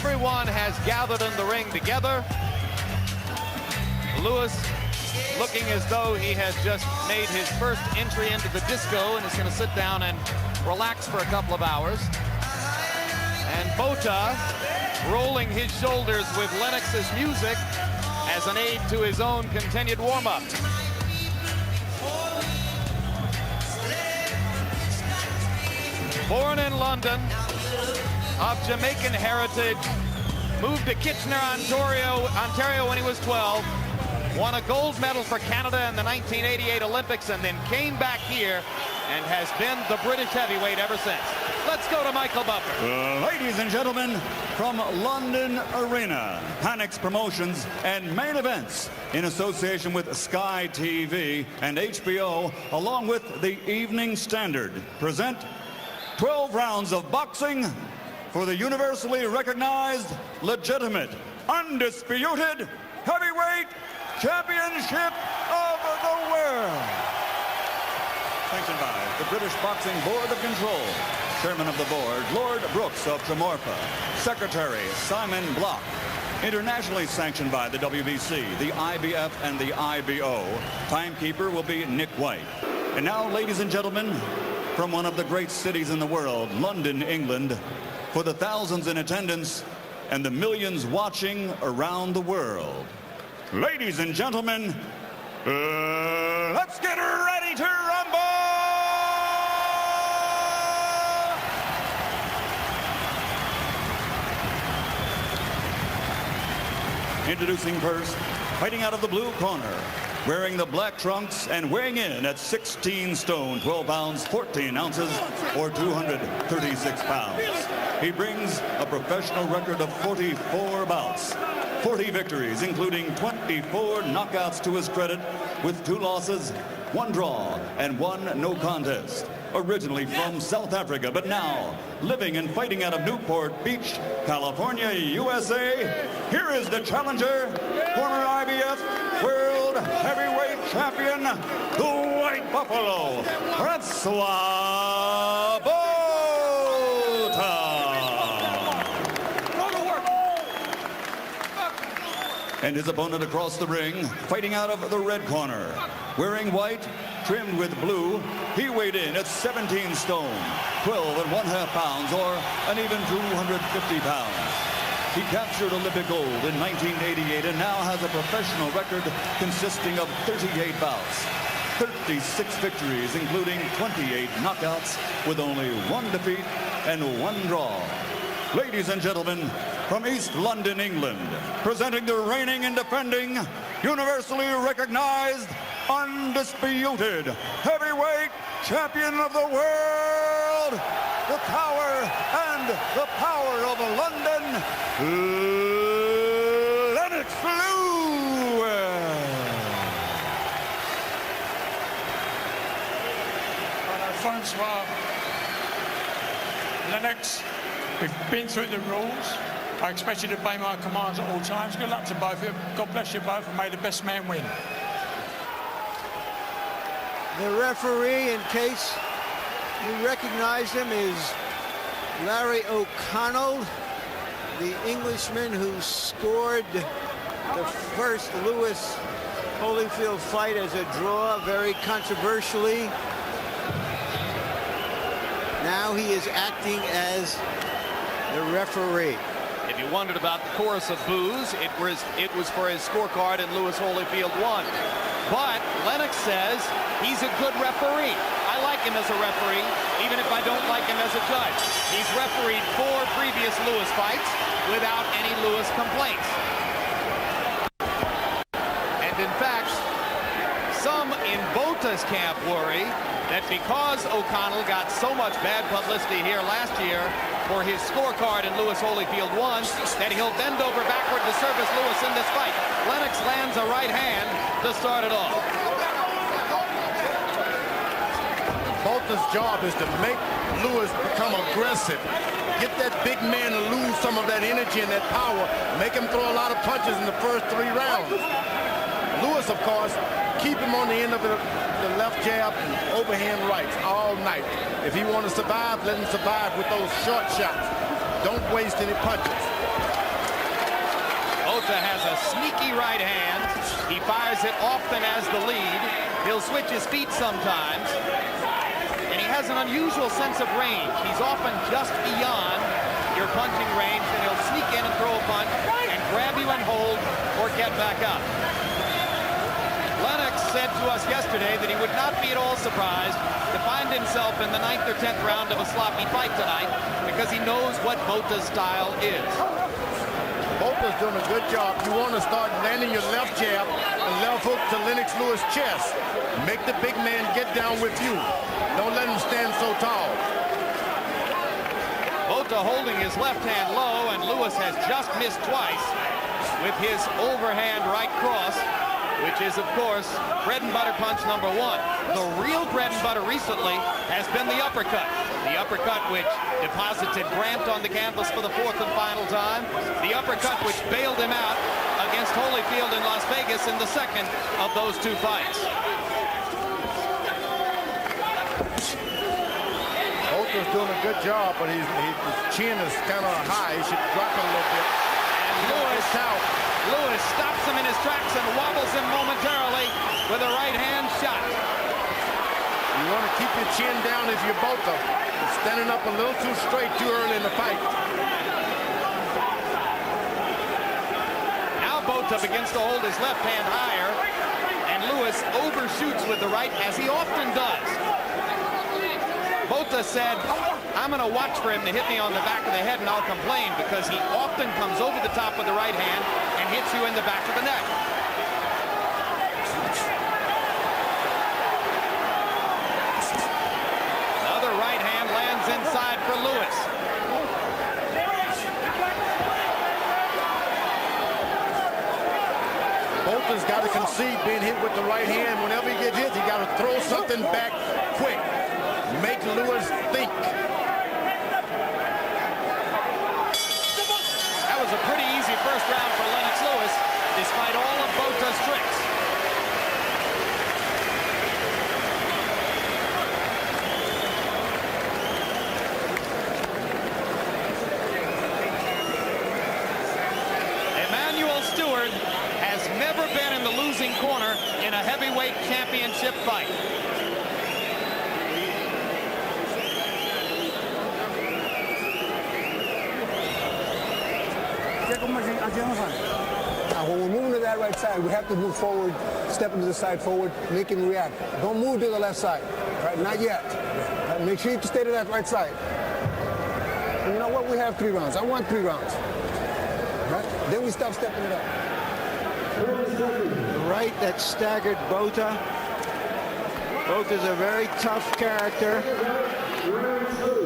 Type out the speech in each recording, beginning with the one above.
Everyone has gathered in the ring together. Lewis looking as though he has just made his first entry into the disco and is going to sit down and relax for a couple of hours. And Botha rolling his shoulders with Lennox's music as an aid to his own continued warm-up. Born in London, of Jamaican heritage, moved to Kitchener, Ontario when he was 12, won a gold medal for Canada in the 1988 Olympics, and then came back here and has been the British heavyweight ever since. Let's go to Michael Buffer. Ladies and gentlemen, from London Arena, Panics Promotions and Main Events, in association with Sky TV and HBO, along with the Evening Standard, present 12 rounds of boxing for the universally recognized, legitimate, undisputed heavyweight championship of the world. Sanctioned by the British Boxing Board of Control. Chairman of the board, Lord Brooks of Tremorfa. Secretary, Simon Block. Internationally sanctioned by the WBC, the IBF, and the IBO. Timekeeper will be Nick White. And now, ladies and gentlemen, from one of the great cities in the world, London, England, for the thousands in attendance and the millions watching around the world. Ladies and gentlemen, let's get ready to rumble! Introducing first, fighting out of the blue corner, wearing the black trunks and weighing in at 16 stone, 12 pounds, 14 ounces, or 236 pounds. He brings a professional record of 44 bouts, 40 victories, including 24 knockouts to his credit, with 2 losses, 1 draw, and 1 no contest. Originally from South Africa, but now living and fighting out of Newport Beach, California, USA. Here is the challenger, former IBF World Heavyweight Champion, the White Buffalo, Francois Botha. And his opponent across the ring, fighting out of the red corner, wearing white, trimmed with blue. He weighed in at 17 stone, 12.5 pounds, or an even 250 pounds. He captured Olympic gold in 1988 and now has a professional record consisting of 38 bouts, 36 victories, including 28 knockouts, with only 1 defeat and 1 draw. Ladies and gentlemen, from East London, England, presenting the reigning and defending, universally recognized, undisputed heavyweight champion of the world, the power and the power of London, Lennox Lewis. Francois, Lennox, we've been through the rules. I expect you to obey my commands at all times. Good luck to both of you. God bless you both, and may the best man win. The referee, in case you recognize him, is Larry O'Connell, the Englishman who scored the first Lewis Holyfield fight as a draw, very controversially. Now he is acting as the referee. If you wondered about the chorus of boos, it was for his scorecard, and Lewis Holyfield won. But Lennox says he's a good referee. I like him as a referee, even if I don't like him as a judge. He's refereed 4 previous Lewis fights without any Lewis complaints. And in fact, some in Botha's camp worry that because O'Connell got so much bad publicity here last year for his scorecard and Lewis Holyfield won, that he'll bend over backward to service Lewis in this fight. Lennox lands a right hand to start it off. Botha's job is to make Lewis become aggressive. Get that big man to lose some of that energy and that power. Make him throw a lot of punches in the first 3 rounds. Lewis, of course, keep him on the end of the left jab and overhand rights all night. If he wants to survive, let him survive with those short shots. Don't waste any punches. Botha has a sneaky right hand. He fires it often as the lead. He'll switch his feet sometimes. And he has an unusual sense of range. He's often just beyond your punching range, and he'll sneak in and throw a punch and grab you and hold or get back up. Lennox said to us yesterday that he would not be at all surprised to find himself in the 9th or 10th round of a sloppy fight tonight because he knows what Botha's style is. Botha's doing a good job. You want to start landing your left jab and left hook to Lennox Lewis' chest. Make the big man get down with you. Don't let him stand so tall. Botha holding his left hand low, and Lewis has just missed twice with his overhand right cross, which is, of course, bread and butter punch number one. The real bread and butter recently has been the uppercut. The uppercut which deposited Grant on the canvas for the 4th and final time. The uppercut which bailed him out against Holyfield in Las Vegas in the 2nd of those 2 fights. Botha's doing a good job, but his chin is kind of high. He should drop it a little bit. And Lewis stops him in his tracks and wobbles him momentarily with a right hand shot. You want to keep your chin down if you're Botha. Standing up a little too straight too early in the fight. Now Botha begins to hold his left hand higher, and Lewis overshoots with the right, as he often does. Botha said, I'm going to watch for him to hit me on the back of the head and I'll complain, because he often comes over the top with the right hand and hits you in the back of the neck. Another right hand lands inside for Lewis. Botha's got to concede being hit with the right hand. Whenever he gets hit, he got to throw something back quick. Make Lewis think. That was a pretty easy first round for Lennox Lewis, despite all of Botha's tricks. Emmanuel Stewart has never been in the losing corner in a heavyweight championship fight. When we're moving to that right side, we have to move forward, step into the side forward, make him react. Don't move to the left side, right? Not yet. Right? Make sure you stay to that right side. And you know what? We have 3 rounds. I want 3 rounds. Right? Then we stop stepping it up. Right that staggered Botha. Botha's a very tough character.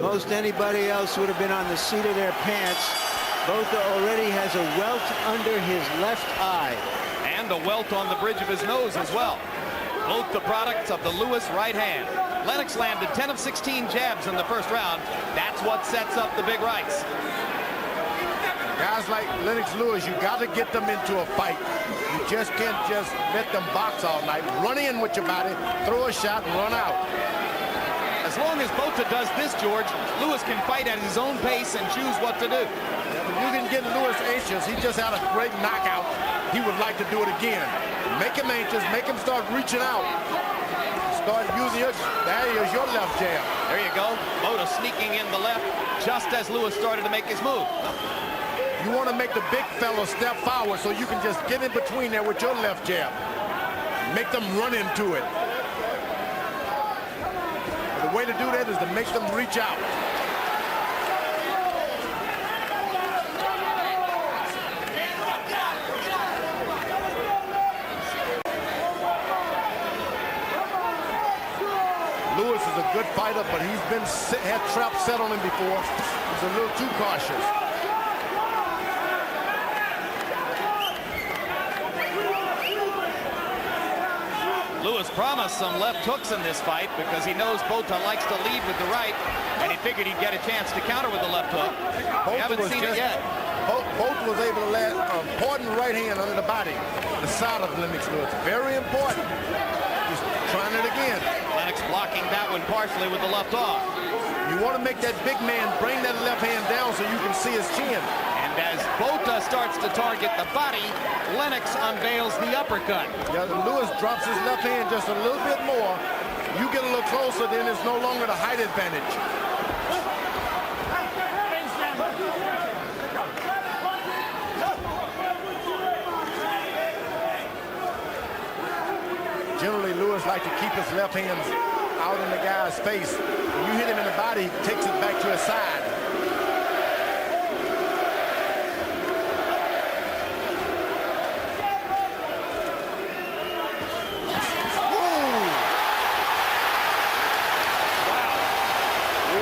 Most anybody else would have been on the seat of their pants. Botha already has a welt under his left eye. And a welt on the bridge of his nose as well. Both the products of the Lewis right hand. Lennox landed 10 of 16 jabs in the first round. That's what sets up the big rights. Guys like Lennox Lewis, you got to get them into a fight. You just can't just let them box all night. Run in with your body, throw a shot, and run out. As long as Botha does this, George, Lewis can fight at his own pace and choose what to do. You can get Lewis anxious. He just had a great knockout. He would like to do it again. Make him anxious. Make him start reaching out. Start using your, there's your left jab. There you go. Botha sneaking in the left just as Lewis started to make his move. You want to make the big fella step forward so you can just get in between there with your left jab. Make them run into it. The way to do that is to make them reach out. Lewis is a good fighter, but he's had traps set on him before. He's a little too cautious. Lewis promised some left hooks in this fight because he knows Botha likes to lead with the right, and he figured he'd get a chance to counter with the left hook. We haven't seen it yet. Botha was able to land an important right hand under the body, the side of Lennox Lewis. Very important. He's trying it again. Lennox blocking that one partially with the left off. You want to make that big man bring that left hand down so you can see his chin. And as Botha starts to target the body, Lennox unveils the uppercut. Yeah, Lewis drops his left hand just a little bit more. You get a little closer, then it's no longer the height advantage. Generally, Lewis likes to keep his left hands out in the guy's face. When you hit him in the body, he takes it back to his side.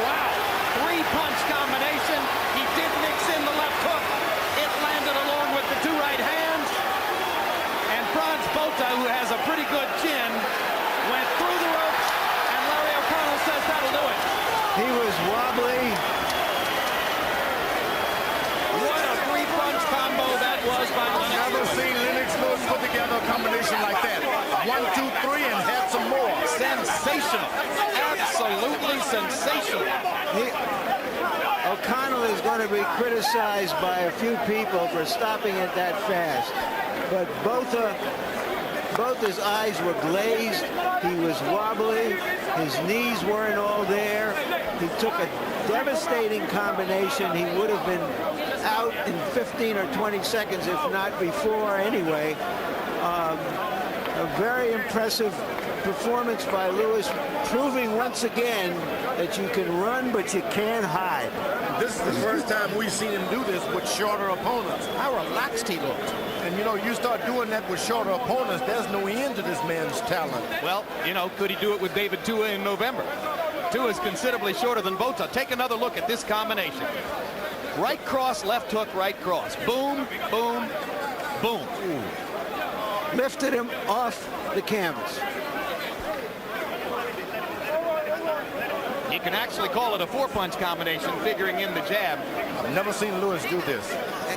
Wow. Three-punch combination. He did mix in the left hook. It landed along with the two right hands. And Francois Botha, who has a pretty good chin, went through the ropes, and Larry O'Connell says that'll do it. He was wobbly. What a three-punch combo that was by Lennox. Never seen Lennox Lewis put together a combination like that. 1, 2, 3, and had some more. Sensational. Absolutely sensational. O'Connell is going to be criticized by a few people for stopping it that fast. But Botha's eyes were glazed. He was wobbly. His knees weren't all there. He took a devastating combination. He would have been out in 15 or 20 seconds, if not before anyway. A very impressive performance by Lewis, proving once again that you can run, but you can't hide. This is the first time we've seen him do this with shorter opponents. How relaxed he looked. And, you know, you start doing that with shorter opponents, there's no end to this man's talent. Well, you know, could he do it with David Tua in November? Tua is considerably shorter than Botha. Take another look at this combination. Right cross, left hook, right cross. Boom, boom, boom. Lifted him off the canvas. You can actually call it a four-punch combination, figuring in the jab. I've never seen Lewis do this.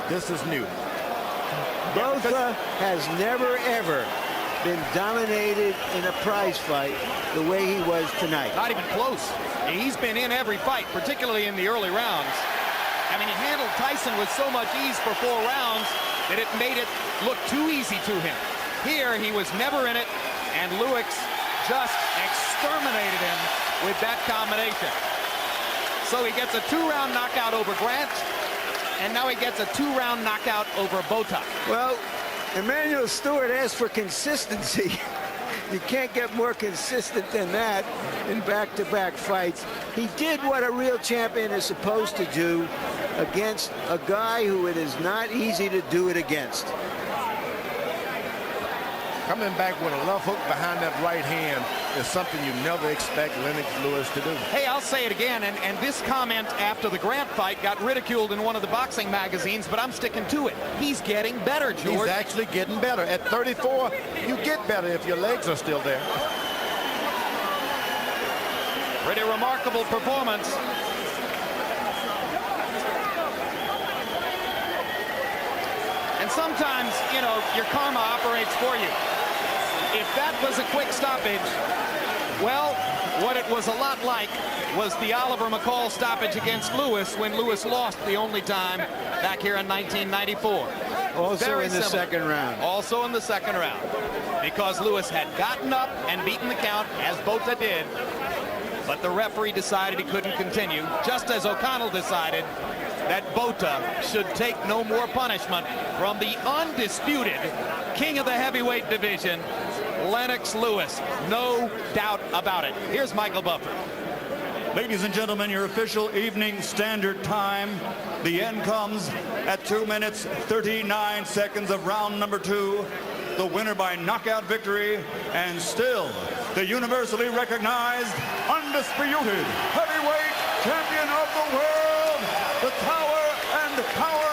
This is new. Botha has never, ever been dominated in a prize fight the way he was tonight. Not even close. He's been in every fight, particularly in the early rounds. I mean, he handled Tyson with so much ease for 4 rounds that it made it look too easy to him. Here, he was never in it, and Lewis just exterminated him with that combination. So he gets a 2-round knockout over Grant, and now he gets a 2-round knockout over Botha. Well, Emmanuel Stewart asked for consistency. You can't get more consistent than that in back-to-back fights. He did what a real champion is supposed to do against a guy who it is not easy to do it against. Coming back with a left hook behind that right hand is something you never expect Lennox Lewis to do. Hey, I'll say it again, and this comment after the Grant fight got ridiculed in one of the boxing magazines, but I'm sticking to it. He's getting better, George. He's actually getting better. At 34, you get better if your legs are still there. Pretty remarkable performance. And sometimes, you know, your karma operates for you. If that was a quick stoppage, well, what it was a lot like was the Oliver McCall stoppage against Lewis when Lewis lost the only time back here in 1994. Also Very in the similar. second round. Also in the second round. Because Lewis had gotten up and beaten the count, as Botha did, but the referee decided he couldn't continue, just as O'Connell decided that Botha should take no more punishment from the undisputed king of the heavyweight division, Lennox Lewis. No doubt about it. Here's Michael Buffer. Ladies and gentlemen, your official evening standard time. The end comes at 2 minutes, 39 seconds of round number 2. The winner by knockout victory, and still the universally recognized, undisputed heavyweight champion of the world, the Tower and Power